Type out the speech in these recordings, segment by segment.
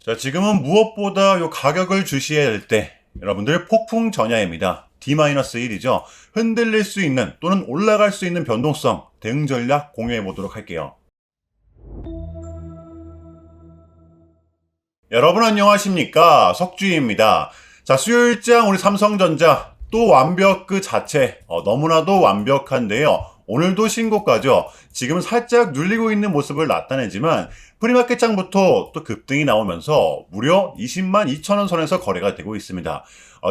자, 지금은 무엇보다 요 가격을 주시해야 될 때, 여러분들 폭풍 전야입니다. D-1이죠. 흔들릴 수 있는 또는 올라갈 수 있는 변동성 대응 전략 공유해 보도록 할게요. 여러분 안녕하십니까? 석주희입니다. 자, 수요일장 우리 삼성전자 또 완벽 그 자체 너무나도 완벽한데요. 오늘도 신고가죠. 지금 살짝 눌리고 있는 모습을 나타내지만 프리마켓장부터 또 급등이 나오면서 무려 20만 2천원 선에서 거래가 되고 있습니다.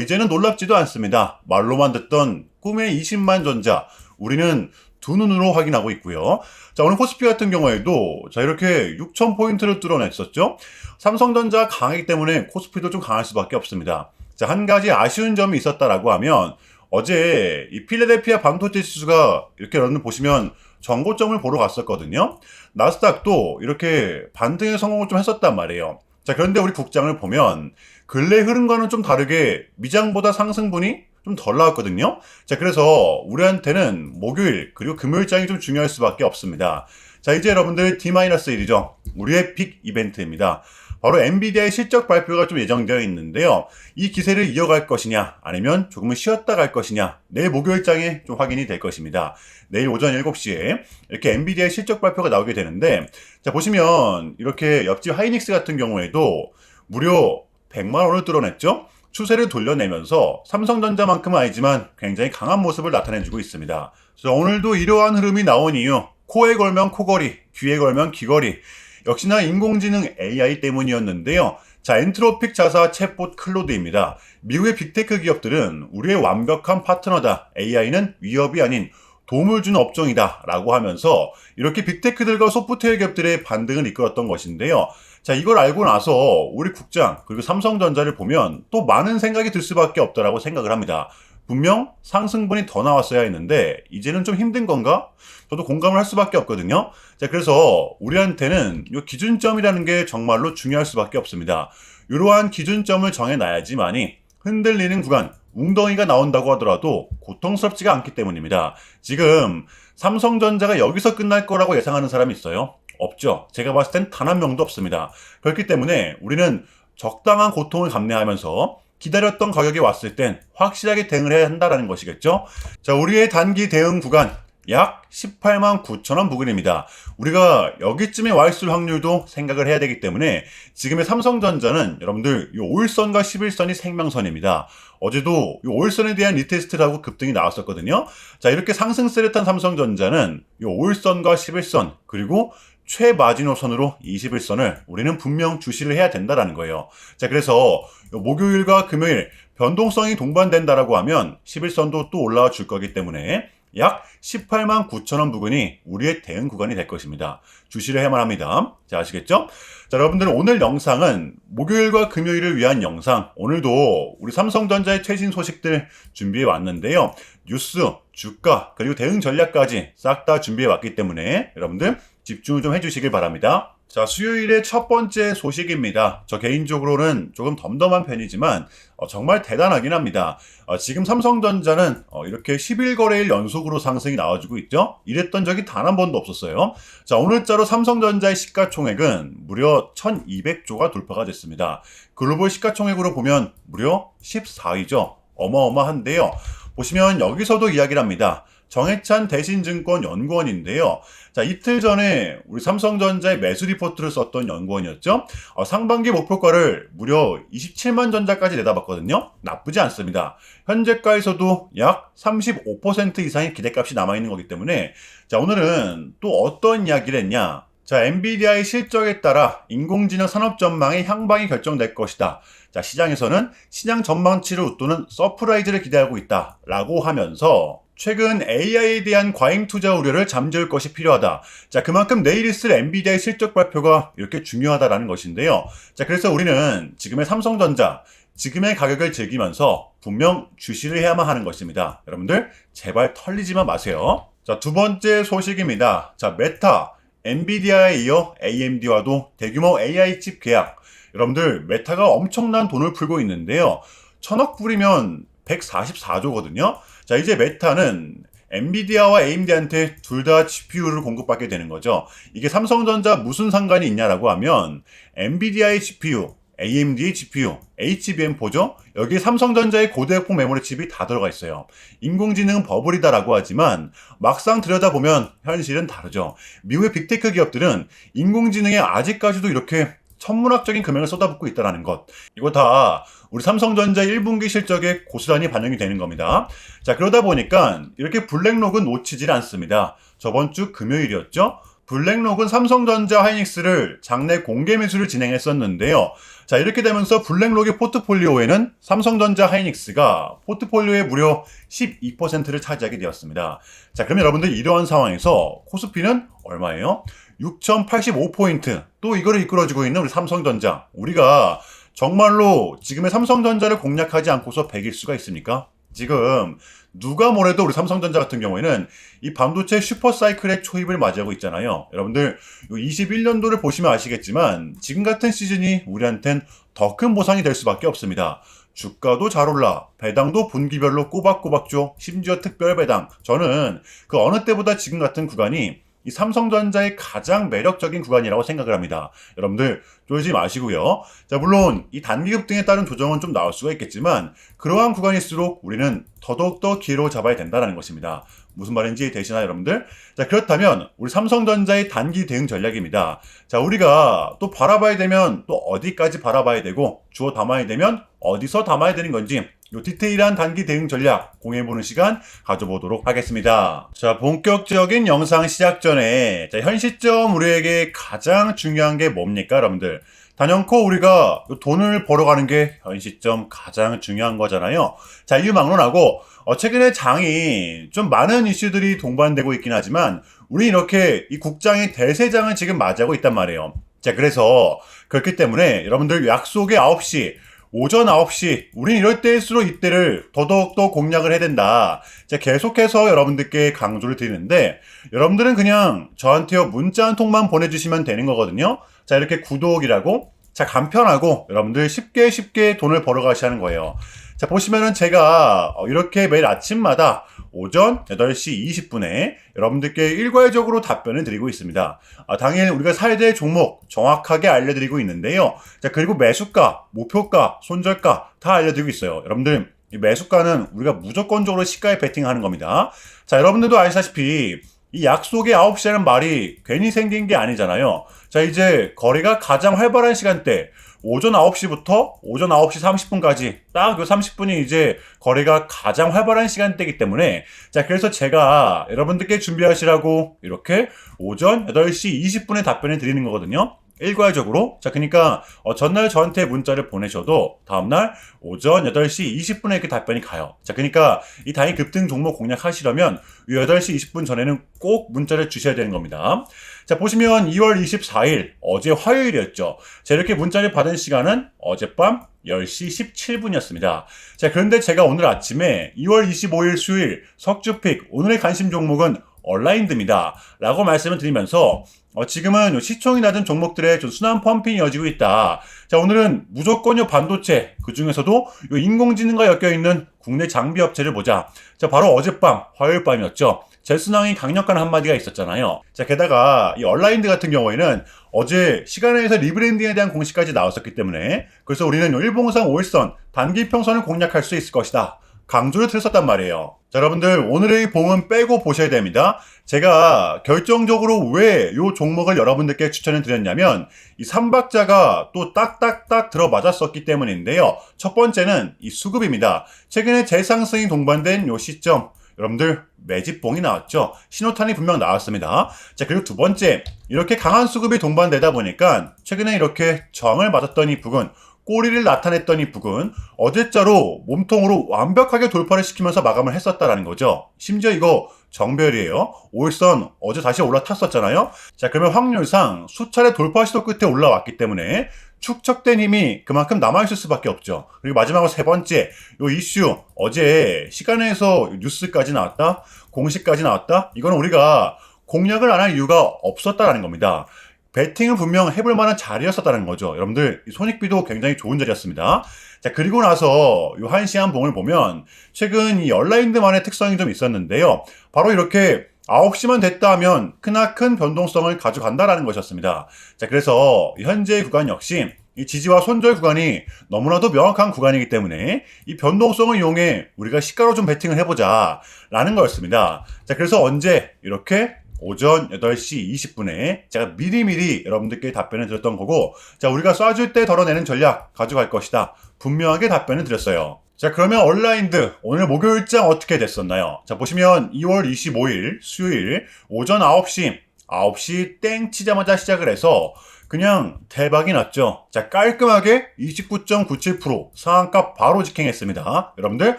이제는 놀랍지도 않습니다. 말로만 듣던 꿈의 20만 전자, 우리는 두 눈으로 확인하고 있고요. 자, 오늘 코스피 같은 경우에도 자, 이렇게 6,000포인트를 뚫어냈었죠. 삼성전자 강하기 때문에 코스피도 좀 강할 수밖에 없습니다. 자, 한 가지 아쉬운 점이 있었다라고 하면 어제 이 필라델피아 반도체 지수가 이렇게 여러분 보시면 정고점을 보러 갔었거든요. 나스닥도 이렇게 반등의 성공을 좀 했었단 말이에요. 자, 그런데 우리 국장을 보면 근래 흐름과는 좀 다르게 미장보다 상승분이 좀 덜 나왔거든요. 자, 그래서 우리한테는 목요일 그리고 금요일장이 좀 중요할 수밖에 없습니다. 자, 이제 여러분들 D-1이죠. 우리의 빅 이벤트입니다. 바로 엔비디아의 실적 발표가 좀 예정되어 있는데요. 이 기세를 이어갈 것이냐 아니면 조금은 쉬었다 갈 것이냐 내일 목요일장에 좀 확인이 될 것입니다. 내일 오전 7시에 이렇게 엔비디아의 실적 발표가 나오게 되는데, 자, 보시면 이렇게 옆집 하이닉스 같은 경우에도 무려 100만 원을 뚫어냈죠. 추세를 돌려내면서 삼성전자만큼은 아니지만 굉장히 강한 모습을 나타내주고 있습니다. 자, 오늘도 이러한 흐름이 나온 이유, 코에 걸면 코걸이, 귀에 걸면 귀걸이, 역시나 인공지능 AI 때문이었는데요. 자, 엔트로픽 자사 챗봇 클로드입니다. 미국의 빅테크 기업들은 우리의 완벽한 파트너다. AI는 위협이 아닌 도움을 주는 업종이다 라고 하면서 이렇게 빅테크들과 소프트웨어 기업들의 반등을 이끌었던 것인데요. 자, 이걸 알고 나서 우리 국장 그리고 삼성전자를 보면 또 많은 생각이 들 수밖에 없다라고 생각을 합니다. 분명 상승분이 더 나왔어야 했는데 이제는 좀 힘든 건가? 저도 공감을 할 수밖에 없거든요. 자, 그래서 우리한테는 이 기준점이라는 게 정말로 중요할 수밖에 없습니다. 이러한 기준점을 정해놔야지만이 흔들리는 구간, 웅덩이가 나온다고 하더라도 고통스럽지가 않기 때문입니다. 지금 삼성전자가 여기서 끝날 거라고 예상하는 사람이 있어요? 없죠. 제가 봤을 땐 단 한 명도 없습니다. 그렇기 때문에 우리는 적당한 고통을 감내하면서 기다렸던 가격이 왔을 땐 확실하게 대응을 해야 한다는 것이겠죠. 자, 우리의 단기 대응 구간 약 18만 9천원 부근입니다. 우리가 여기쯤에 와 있을 확률도 생각을 해야 되기 때문에 지금의 삼성전자는 여러분들 이 5일선과 11선이 생명선입니다. 어제도 이 5일선에 대한 리테스트를 하고 급등이 나왔었거든요. 자, 이렇게 상승세를 탄 삼성전자는 이 5일선과 11선 그리고 최마지노선으로 21선을 우리는 분명 주시를 해야 된다라는 거예요. 자, 그래서 목요일과 금요일 변동성이 동반된다라고 하면 11선도 또 올라와 줄 거기 때문에 약 18만 9천원 부근이 우리의 대응 구간이 될 것입니다. 주시를 해야만 합니다. 자, 아시겠죠? 자, 여러분들 오늘 영상은 목요일과 금요일을 위한 영상, 오늘도 우리 삼성전자의 최신 소식들 준비해 왔는데요. 뉴스, 주가, 그리고 대응 전략까지 싹 다 준비해 왔기 때문에 여러분들 집중을 좀 해주시길 바랍니다. 자, 수요일의 첫 번째 소식입니다. 저 개인적으로는 조금 덤덤한 편이지만 정말 대단하긴 합니다. 지금 삼성전자는 이렇게 10일 거래일 연속으로 상승이 나와주고 있죠. 이랬던 적이 단 한 번도 없었어요. 자, 오늘자로 삼성전자의 시가총액은 무려 1200조가 돌파가 됐습니다. 글로벌 시가총액으로 보면 무려 14위죠. 어마어마한데요. 보시면 여기서도 이야기를 합니다. 정해찬 대신증권 연구원인데요. 자, 이틀 전에 우리 삼성전자의 매수 리포트를 썼던 연구원이었죠. 상반기 목표가를 무려 27만 전자까지 내다봤거든요. 나쁘지 않습니다. 현재가에서도 약 35% 이상의 기대값이 남아있는 거기 때문에 자, 오늘은 또 어떤 이야기를 했냐. 자, 엔비디아의 실적에 따라 인공지능 산업 전망의 향방이 결정될 것이다. 자, 시장에서는 시장 전망치를 웃도는 서프라이즈를 기대하고 있다 라고 하면서 최근 AI에 대한 과잉 투자 우려를 잠재울 것이 필요하다. 자, 그만큼 내일 있을 엔비디아의 실적 발표가 이렇게 중요하다라는 것인데요. 자, 그래서 우리는 지금의 삼성전자, 지금의 가격을 즐기면서 분명 주시를 해야만 하는 것입니다. 여러분들 제발 털리지만 마세요. 자, 두 번째 소식입니다. 자, 메타, 엔비디아에 이어 AMD와도 대규모 AI 칩 계약. 여러분들 메타가 엄청난 돈을 풀고 있는데요. 1000억 불이면 144조거든요. 자, 이제 메타는 엔비디아와 AMD한테 둘 다 GPU를 공급받게 되는 거죠. 이게 삼성전자 무슨 상관이 있냐라고 하면 엔비디아의 GPU, AMD의 GPU, HBM4죠. 여기에 삼성전자의 고대역폭 메모리 칩이 다 들어가 있어요. 인공지능은 버블이다라고 하지만 막상 들여다보면 현실은 다르죠. 미국의 빅테크 기업들은 인공지능에 아직까지도 이렇게 천문학적인 금액을 쏟아붓고 있다는 것. 이거 다 우리 삼성전자 1분기 실적에 고스란히 반영이 되는 겁니다. 자, 그러다 보니까 이렇게 블랙록은 놓치질 않습니다. 저번 주 금요일이었죠? 블랙록은 삼성전자 하이닉스를 장내 공개 매수를 진행했었는데요. 자, 이렇게 되면서 블랙록의 포트폴리오에는 삼성전자 하이닉스가 포트폴리오의 무려 12%를 차지하게 되었습니다. 자, 그럼 여러분들 이러한 상황에서 코스피는 얼마예요? 6,085포인트. 또 이거를 이끌어주고 있는 우리 삼성전자. 우리가 정말로 지금의 삼성전자를 공략하지 않고서 100일 수가 있습니까? 지금 누가 뭐래도 우리 삼성전자 같은 경우에는 이 반도체 슈퍼사이클의 초입을 맞이하고 있잖아요. 여러분들 21년도를 보시면 아시겠지만 지금 같은 시즌이 우리한텐 더 큰 보상이 될 수밖에 없습니다. 주가도 잘 올라, 배당도 분기별로 꼬박꼬박 줘, 심지어 특별 배당. 저는 그 어느 때보다 지금 같은 구간이 이 삼성전자의 가장 매력적인 구간이라고 생각을 합니다. 여러분들 쫄지 마시고요. 자, 물론 이 단기 급등에 따른 조정은 좀 나올 수가 있겠지만 그러한 구간일수록 우리는 더더욱더 기회로 잡아야 된다는 것입니다. 무슨 말인지 되시나요, 여러분들? 자, 그렇다면 우리 삼성전자의 단기 대응 전략입니다. 자, 우리가 또 바라봐야 되면 또 어디까지 바라봐야 되고 주워 담아야 되면 어디서 담아야 되는 건지 요 디테일한 단기 대응 전략 공유해보는 시간 가져보도록 하겠습니다. 자, 본격적인 영상 시작 전에 현 시점 우리에게 가장 중요한 게 뭡니까, 여러분들? 단연코 우리가 돈을 벌어가는 게 현 시점 가장 중요한 거잖아요. 자, 이유 막론하고 최근에 장이 좀 많은 이슈들이 동반되고 있긴 하지만 우리 이렇게 이 국장의 대세장을 지금 맞이하고 있단 말이에요. 자, 그래서 그렇기 때문에 여러분들 약속의 9시 오전 9시, 우린 이럴 때일수록 이때를 더더욱더 공략을 해야 된다. 제가 계속해서 여러분들께 강조를 드리는데, 여러분들은 그냥 저한테요, 문자 한 통만 보내주시면 되는 거거든요. 자, 이렇게 구독이라고, 자, 간편하고, 여러분들 쉽게 돈을 벌어가시 하는 거예요. 자, 보시면은 제가 이렇게 매일 아침마다 오전 8시 20분에 여러분들께 일괄적으로 답변을 드리고 있습니다. 당일 우리가 사야 될 종목 정확하게 알려드리고 있는데요. 자, 그리고 매수가, 목표가, 손절가 다 알려드리고 있어요. 여러분들 이 매수가는 우리가 무조건적으로 시가에 베팅하는 겁니다. 자, 여러분들도 아시다시피 이 약속의 9시라는 말이 괜히 생긴 게 아니잖아요. 자, 이제 거래가 가장 활발한 시간대 오전 9시부터 오전 9시 30분까지 딱 그 30분이 이제 거래가 가장 활발한 시간대이기 때문에 자, 그래서 제가 여러분들께 준비하시라고 이렇게 오전 8시 20분에 답변을 드리는 거거든요. 일괄적으로. 자, 그러니까 전날 저한테 문자를 보내셔도 다음날 오전 8시 20분에 이렇게 답변이 가요. 자, 그러니까 이 단기 급등 종목 공략하시려면 8시 20분 전에는 꼭 문자를 주셔야 되는 겁니다. 자, 보시면 2월 24일 어제 화요일이었죠. 자, 이렇게 문자를 받은 시간은 어젯밤 10시 17분이었습니다. 자, 그런데 제가 오늘 아침에 2월 25일 수요일 석주픽 오늘의 관심 종목은 얼라인드입니다. 라고 말씀을 드리면서 지금은 시총이 낮은 종목들의 좀 순환 펌핑이 이어지고 있다. 자, 오늘은 무조건 반도체, 그 중에서도 인공지능과 엮여있는 국내 장비 업체를 보자. 자, 바로 어젯밤, 화요일 밤이었죠. 제스낭이 강력한 한마디가 있었잖아요. 자, 게다가 이 얼라인드 같은 경우에는 어제 시간에서 리브랜딩에 대한 공시까지 나왔었기 때문에 그래서 우리는 일봉상 5일선 단기 평선을 공략할 수 있을 것이다. 강조를 드렸었단 말이에요. 자, 여러분들 오늘의 봉은 빼고 보셔야 됩니다. 제가 결정적으로 왜 이 종목을 여러분들께 추천을 드렸냐면 이 3박자가 또 딱딱딱 들어맞았었기 때문인데요. 첫 번째는 이 수급입니다. 최근에 재상승이 동반된 이 시점 여러분들 매집봉이 나왔죠. 신호탄이 분명 나왔습니다. 자, 그리고 두 번째 이렇게 강한 수급이 동반되다 보니까 최근에 이렇게 저항을 맞았던 이 부근 꼬리를 나타냈던 이 부근 어제자로 몸통으로 완벽하게 돌파를 시키면서 마감을 했었다라는 거죠. 심지어 이거 정별이에요. 5일선 어제 다시 올라탔었잖아요. 자, 그러면 확률상 수차례 돌파 시도 끝에 올라왔기 때문에 축적된 힘이 그만큼 남아있을 수밖에 없죠. 그리고 마지막으로 세 번째, 요 이슈 어제 시간에서 뉴스까지 나왔다, 공시까지 나왔다. 이거는 우리가 공략을 안 할 이유가 없었다라는 겁니다. 배팅을 분명 해볼 만한 자리였었다는 거죠. 여러분들 손익비도 굉장히 좋은 자리였습니다. 자, 그리고 나서 요 한시한 봉을 보면 최근 이 얼라인드만의 특성이 좀 있었는데요. 바로 이렇게 9시만 됐다 하면 크나큰 변동성을 가져간다라는 것이었습니다. 자, 그래서 현재의 구간 역시 이 지지와 손절 구간이 너무나도 명확한 구간이기 때문에 이 변동성을 이용해 우리가 시가로 좀 베팅을 해보자 라는 거였습니다. 자, 그래서 언제 이렇게 오전 8시 20분에 제가 미리미리 여러분들께 답변을 드렸던 거고, 자, 우리가 쏴줄 때 덜어내는 전략 가져갈 것이다. 분명하게 답변을 드렸어요. 자, 그러면 얼라인드 오늘 목요일장 어떻게 됐었나요? 자, 보시면 2월 25일 수요일 오전 9시 땡 치자마자 시작을 해서 그냥 대박이 났죠. 자, 깔끔하게 29.97% 상한가 바로 직행했습니다. 여러분들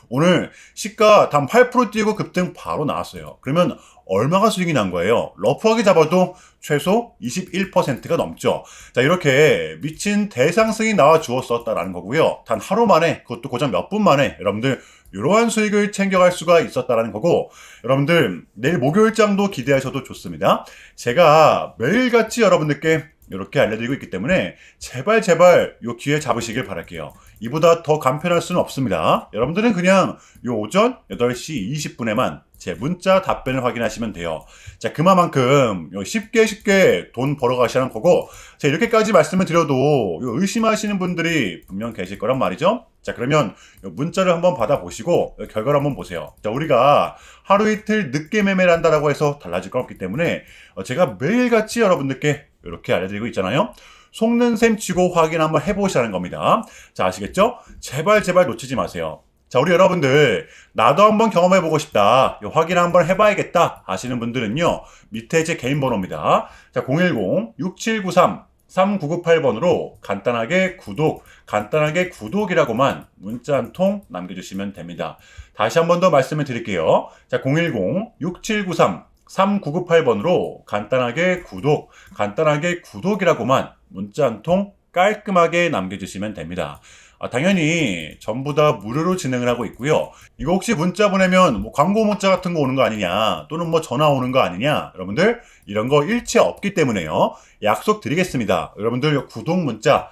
오늘 시가 단 8% 뛰고 급등 바로 나왔어요. 그러면 얼마가 수익이 난 거예요? 러프하게 잡아도 최소 21%가 넘죠. 자, 이렇게 미친 대상승이 나와 주었었다라는 거고요. 단 하루 만에, 그것도 고작 몇 분 만에 여러분들 이러한 수익을 챙겨갈 수가 있었다라는 거고, 여러분들 내일 목요일장도 기대하셔도 좋습니다. 제가 매일같이 여러분들께 이렇게 알려드리고 있기 때문에 제발 요 기회 잡으시길 바랄게요. 이보다 더 간편할 수는 없습니다. 여러분들은 그냥 요 오전 8시 20분에만 제 문자 답변을 확인하시면 돼요. 자, 그만큼 쉽게 돈 벌어 가시라는 거고, 자, 이렇게까지 말씀을 드려도 의심하시는 분들이 분명 계실 거란 말이죠. 자, 그러면 문자를 한번 받아보시고 결과를 한번 보세요. 자, 우리가 하루 이틀 늦게 매매를 한다라고 해서 달라질 건 없기 때문에 제가 매일같이 여러분들께 이렇게 알려드리고 있잖아요. 속는 셈 치고 확인 한번 해보시라는 겁니다. 자, 아시겠죠? 제발 놓치지 마세요. 자, 우리 여러분들 나도 한번 경험해보고 싶다, 확인 한번 해봐야겠다 하시는 분들은요, 밑에 제 개인 번호입니다. 자, 010-6793-3998번으로 간단하게 구독이라고만 문자 한 통 남겨주시면 됩니다. 다시 한 번 더 말씀을 드릴게요. 자, 010-6793-3998번으로 간단하게 구독이라고만 문자 한 통 깔끔하게 남겨주시면 됩니다. 당연히 전부 다 무료로 진행을 하고 있고요. 이거 혹시 문자 보내면 광고 문자 같은 거 오는 거 아니냐, 또는 전화 오는 거 아니냐, 여러분들 이런 거 일체 없기 때문에요. 약속 드리겠습니다. 여러분들 구독 문자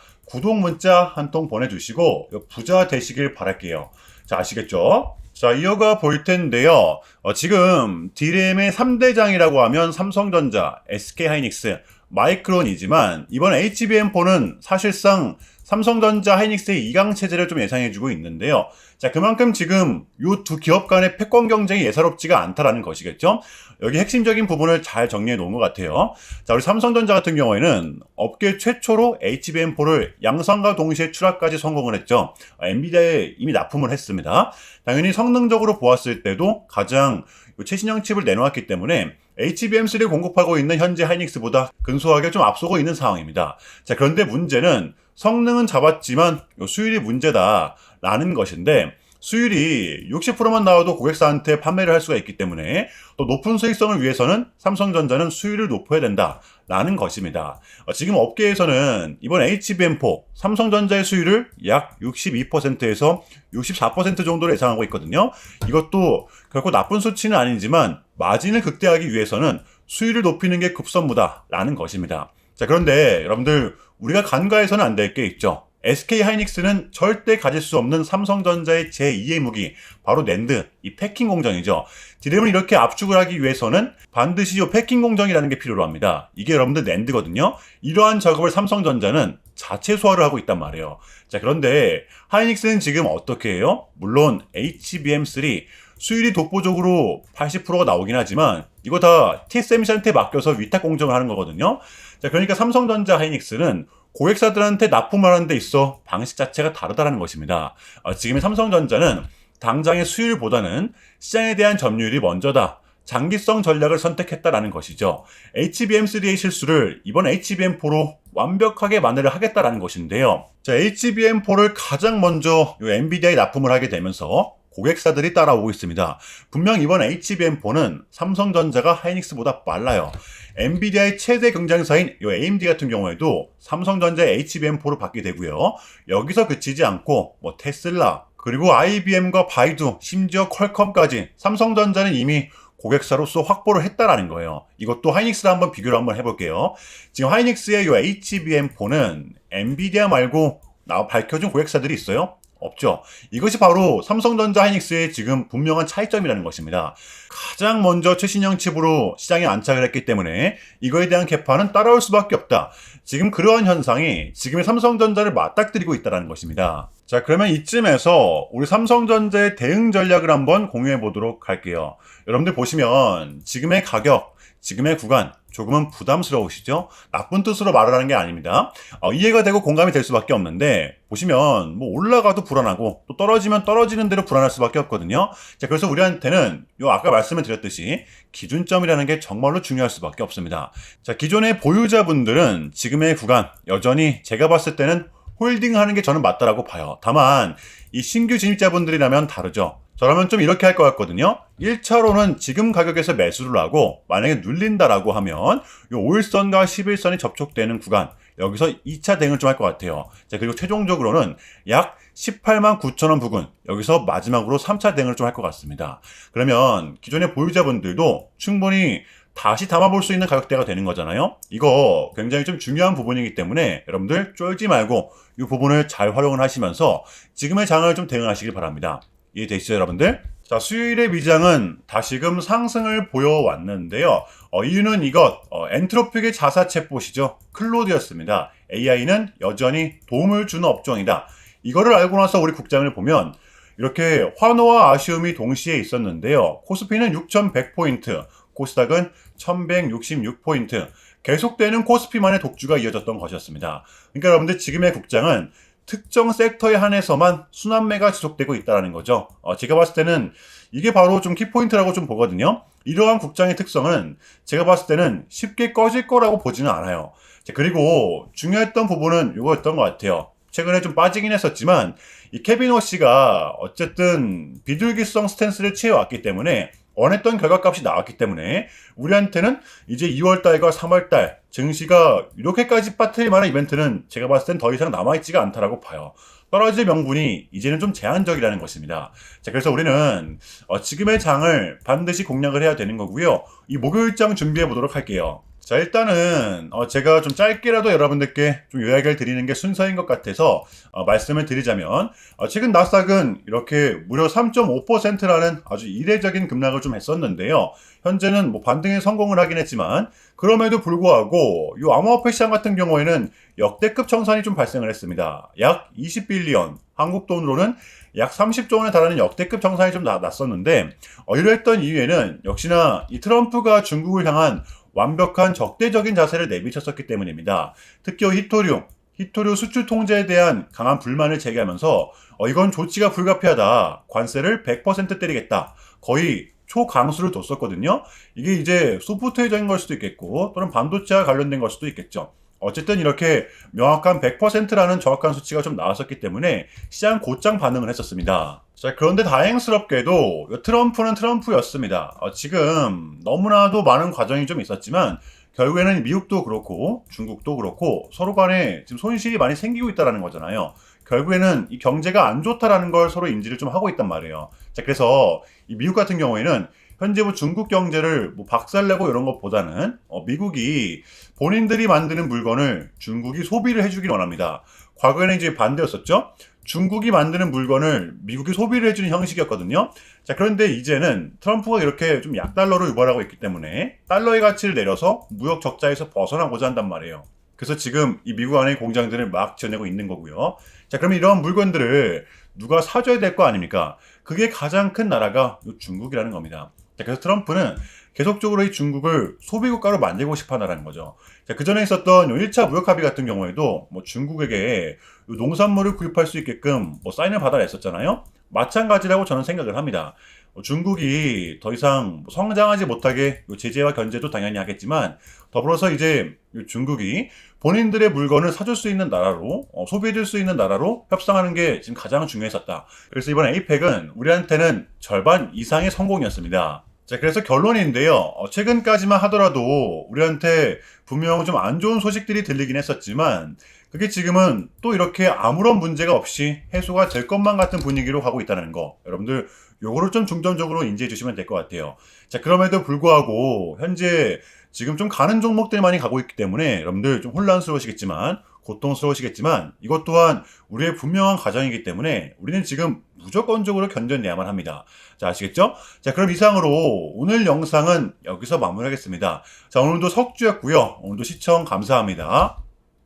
한 통 보내주시고 부자 되시길 바랄게요. 자, 아시겠죠? 자, 이어가 볼 텐데요. 지금 D램의 3대장이라고 하면 삼성전자, SK하이닉스, 마이크론이지만 이번 HBM4는 사실상 삼성전자, 하이닉스의 2강 체제를 좀 예상해주고 있는데요. 자, 그만큼 지금 이 두 기업 간의 패권 경쟁이 예사롭지가 않다라는 것이겠죠. 여기 핵심적인 부분을 잘 정리해 놓은 것 같아요. 자, 우리 삼성전자 같은 경우에는 업계 최초로 HBM4를 양산과 동시에 출하까지 성공을 했죠. 엔비디아에 이미 납품을 했습니다. 당연히 성능적으로 보았을 때도 가장 최신형 칩을 내놓았기 때문에 HBM3를 공급하고 있는 현재 하이닉스보다 근소하게 좀 앞서고 있는 상황입니다. 자, 그런데 문제는 성능은 잡았지만 수율이 문제다라는 것인데, 수율이 60%만 나와도 고객사한테 판매를 할 수가 있기 때문에 또 높은 수익성을 위해서는 삼성전자는 수율을 높여야 된다라는 것입니다. 지금 업계에서는 이번 HBM4 삼성전자의 수율을 약 62%에서 64% 정도로 예상하고 있거든요. 이것도 결코 나쁜 수치는 아니지만 마진을 극대화하기 위해서는 수율을 높이는 게 급선무다라는 것입니다. 자, 그런데 여러분들 우리가 간과해서는 안 될 게 있죠. SK하이닉스는 절대 가질 수 없는 삼성전자의 제2의 무기, 바로 낸드, 이 패킹 공정이죠. D램을 이렇게 압축을 하기 위해서는 반드시 이 패킹 공정이라는 게 필요로 합니다. 이게 여러분들 낸드거든요. 이러한 작업을 삼성전자는 자체 소화를 하고 있단 말이에요. 자, 그런데 하이닉스는 지금 어떻게 해요? 물론 HBM3 수율이 독보적으로 80%가 나오긴 하지만 이거 다 TSMC한테 맡겨서 위탁 공정을 하는 거거든요. 자, 그러니까 삼성전자, 하이닉스는 고객사들한테 납품을 하는 데 있어 방식 자체가 다르다는 것입니다. 지금의 삼성전자는 당장의 수율보다는 시장에 대한 점유율이 먼저다, 장기성 전략을 선택했다라는 것이죠. HBM3의 실수를 이번 HBM4로 완벽하게 만회를 하겠다라는 것인데요. 자, HBM4를 가장 먼저 엔비디아에 납품을 하게 되면서 고객사들이 따라오고 있습니다. 분명 이번 HBM4는 삼성전자가 하이닉스보다 빨라요. 엔비디아의 최대 경쟁사인 AMD 같은 경우에도 삼성전자의 HBM4를 받게 되고요. 여기서 그치지 않고 테슬라, 그리고 IBM과 바이두, 심지어 퀄컴까지 삼성전자는 이미 고객사로서 확보를 했다라는 거예요. 이것도 하이닉스랑 한번 비교를 한번 해볼게요. 지금 하이닉스의 HBM4는 엔비디아 말고 밝혀준 고객사들이 있어요. 없죠. 이것이 바로 삼성전자 하이닉스의 지금 분명한 차이점이라는 것입니다. 가장 먼저 최신형 칩으로 시장에 안착을 했기 때문에 이거에 대한 개파는 따라올 수밖에 없다. 지금 그러한 현상이 지금의 삼성전자를 맞닥뜨리고 있다는 것입니다. 자, 그러면 이쯤에서 우리 삼성전자의 대응 전략을 한번 공유해 보도록 할게요. 여러분들 보시면 지금의 가격, 지금의 구간 조금은 부담스러우시죠? 나쁜 뜻으로 말을 하는 게 아닙니다. 이해가 되고 공감이 될 수밖에 없는데 보시면 뭐 올라가도 불안하고 또 떨어지면 떨어지는 대로 불안할 수밖에 없거든요. 자, 그래서 우리한테는 아까 말씀을 드렸듯이 기준점이라는 게 정말로 중요할 수밖에 없습니다. 자, 기존의 보유자분들은 지금의 구간 여전히 제가 봤을 때는 홀딩하는 게 저는 맞다라고 봐요. 다만 이 신규 진입자분들이라면 다르죠. 저라면 좀 이렇게 할 것 같거든요. 1차로는 지금 가격에서 매수를 하고 만약에 눌린다라고 하면 요 5일선과 11선이 접촉되는 구간 여기서 2차 대응을 좀 할 것 같아요. 자, 그리고 최종적으로는 약 18만 9천 원 부근 여기서 마지막으로 3차 대응을 좀 할 것 같습니다. 그러면 기존의 보유자분들도 충분히 다시 담아볼 수 있는 가격대가 되는 거잖아요. 이거 굉장히 좀 중요한 부분이기 때문에 여러분들 쫄지 말고 이 부분을 잘 활용을 하시면서 지금의 장을 좀 대응하시길 바랍니다. 이해되시죠, 여러분들? 자, 수요일의 미장은 다시금 상승을 보여왔는데요. 이유는 이것, 엔트로픽의 자사 챗봇이죠. 클로드였습니다. AI는 여전히 도움을 주는 업종이다. 이거를 알고 나서 우리 국장을 보면 이렇게 환호와 아쉬움이 동시에 있었는데요. 코스피는 6,100포인트, 코스닥은 1,166포인트. 계속되는 코스피만의 독주가 이어졌던 것이었습니다. 그러니까 여러분들 지금의 국장은 특정 섹터에 한해서만 순환매가 지속되고 있다는 거죠. 제가 봤을 때는 이게 바로 좀 키포인트라고 좀 보거든요. 이러한 국장의 특성은 제가 봤을 때는 쉽게 꺼질 거라고 보지는 않아요. 그리고 중요했던 부분은 이거였던 것 같아요. 최근에 좀 빠지긴 했었지만 이 케빈 워시가 어쨌든 비둘기성 스탠스를 취해왔기 때문에 원했던 결과값이 나왔기 때문에 우리한테는 이제 2월달과 3월달 증시가 이렇게까지 빠뜨릴 만한 이벤트는 제가 봤을 땐 더 이상 남아있지가 않다라고 봐요. 떨어질 명분이 이제는 좀 제한적이라는 것입니다. 자, 그래서 우리는 지금의 장을 반드시 공략을 해야 되는 거고요. 이 목요일장 준비해 보도록 할게요. 자, 일단은 제가 좀 짧게라도 여러분들께 좀 요약을 드리는 게 순서인 것 같아서 말씀을 드리자면 최근 나스닥은 이렇게 무려 3.5%라는 아주 이례적인 급락을 좀 했었는데요. 현재는 뭐 반등에 성공을 하긴 했지만 그럼에도 불구하고 이 암호화폐 시장 같은 경우에는 역대급 청산이 좀 발생을 했습니다. 약 20빌리언, 한국 돈으로는 약 30조 원에 달하는 역대급 청산이 좀 났었는데 이러했던 이유에는 역시나 이 트럼프가 중국을 향한 완벽한 적대적인 자세를 내비쳤었기 때문입니다. 특히 히토류 수출 통제에 대한 강한 불만을 제기하면서 이건 조치가 불가피하다. 관세를 100% 때리겠다. 거의 초강수를 뒀었거든요. 이게 이제 소프트웨어적인 걸 수도 있겠고 또는 반도체와 관련된 걸 수도 있겠죠. 어쨌든 이렇게 명확한 100%라는 정확한 수치가 좀 나왔었기 때문에 시장 곧장 반응을 했었습니다. 자, 그런데 다행스럽게도 트럼프는 트럼프였습니다. 지금 너무나도 많은 과정이 좀 있었지만 결국에는 미국도 그렇고 중국도 그렇고 서로 간에 지금 손실이 많이 생기고 있다는 거잖아요. 결국에는 이 경제가 안 좋다라는 걸 서로 인지를 좀 하고 있단 말이에요. 자, 그래서 이 미국 같은 경우에는 현재 뭐 중국 경제를 뭐 박살내고 이런 것보다는 미국이 본인들이 만드는 물건을 중국이 소비를 해주길 원합니다. 과거에는 이제 반대였었죠. 중국이 만드는 물건을 미국이 소비를 해주는 형식이었거든요. 자, 그런데 이제는 트럼프가 이렇게 좀 약달러로 유발하고 있기 때문에 달러의 가치를 내려서 무역 적자에서 벗어나고자 한단 말이에요. 그래서 지금 이 미국 안의 공장들을 막 지어내고 있는 거고요. 자, 그러면 이런 물건들을 누가 사줘야 될 거 아닙니까? 그게 가장 큰 나라가 중국이라는 겁니다. 자, 그래서 트럼프는 계속적으로 이 중국을 소비국가로 만들고 싶어 한다는 거죠. 자, 그 전에 있었던 1차 무역 합의 같은 경우에도 뭐 중국에게 농산물을 구입할 수 있게끔 뭐 사인을 받아냈었잖아요. 마찬가지라고 저는 생각을 합니다. 중국이 더 이상 성장하지 못하게 제재와 견제도 당연히 하겠지만 더불어서 이제 중국이 본인들의 물건을 사줄 수 있는 나라로 소비해줄 수 있는 나라로 협상하는 게 지금 가장 중요했었다. 그래서 이번 에이펙은 우리한테는 절반 이상의 성공이었습니다. 자, 그래서 결론인데요. 최근까지만 하더라도 우리한테 분명 좀 안 좋은 소식들이 들리긴 했었지만 그게 지금은 또 이렇게 아무런 문제가 없이 해소가 될 것만 같은 분위기로 가고 있다는 거. 여러분들 요거를 좀 중점적으로 인지해 주시면 될 것 같아요. 자, 그럼에도 불구하고 현재 지금 좀 가는 종목들만이 가고 있기 때문에 여러분들 좀 혼란스러우시겠지만 고통스러우시겠지만 이것 또한 우리의 분명한 가정이기 때문에 우리는 지금 무조건적으로 견뎌내야만 합니다. 자, 아시겠죠? 자, 그럼 이상으로 오늘 영상은 여기서 마무리하겠습니다. 자, 오늘도 석주였고요. 오늘도 시청 감사합니다.